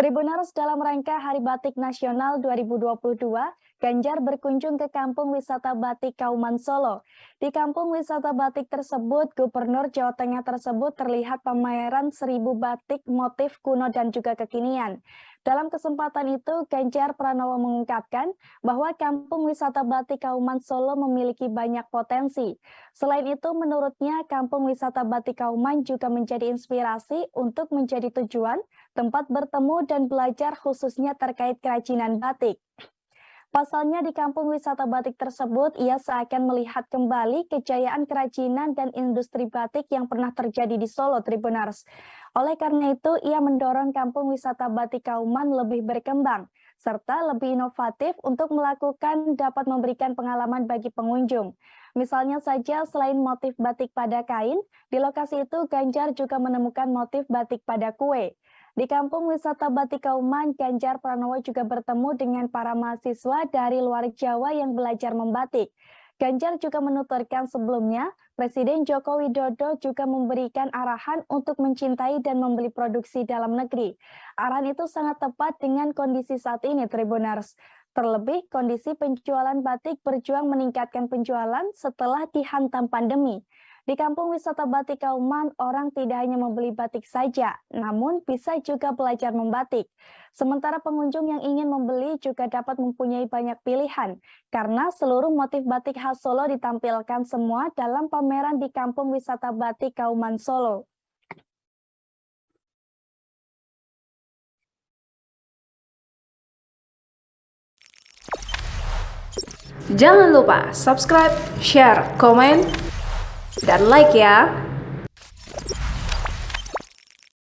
Tribuners, dalam rangka Hari Batik Nasional 2022, Ganjar berkunjung ke Kampung Wisata Batik Kauman Solo. Di Kampung Wisata Batik tersebut, Gubernur Jawa Tengah tersebut terlihat pameran 1000 batik motif kuno dan juga kekinian. Dalam kesempatan itu, Ganjar Pranowo mengungkapkan bahwa Kampung Wisata Batik Kauman Solo memiliki banyak potensi. Selain itu, menurutnya Kampung Wisata Batik Kauman juga menjadi inspirasi untuk menjadi tujuan tempat bertemu dan belajar khususnya terkait kerajinan batik. Pasalnya di kampung wisata batik tersebut, ia seakan melihat kembali kejayaan kerajinan dan industri batik yang pernah terjadi di Solo, Tribuners. Oleh karena itu, ia mendorong kampung wisata batik Kauman lebih berkembang, serta lebih inovatif untuk melakukan dapat memberikan pengalaman bagi pengunjung. Misalnya saja, selain motif batik pada kain, di lokasi itu Ganjar juga menemukan motif batik pada kue. Di Kampung Wisata Batik Kauman, Ganjar Pranowo juga bertemu dengan para mahasiswa dari luar Jawa yang belajar membatik. Ganjar juga menuturkan sebelumnya, Presiden Joko Widodo juga memberikan arahan untuk mencintai dan membeli produksi dalam negeri. Arahan itu sangat tepat dengan kondisi saat ini, Tribuners. Terlebih, kondisi penjualan batik berjuang meningkatkan penjualan setelah dihantam pandemi. Di Kampung Wisata Batik Kauman, orang tidak hanya membeli batik saja, namun bisa juga belajar membatik. Sementara pengunjung yang ingin membeli juga dapat mempunyai banyak pilihan, karena seluruh motif batik khas Solo ditampilkan semua dalam pameran di Kampung Wisata Batik Kauman Solo. Jangan lupa subscribe, share, komen, dan like ya.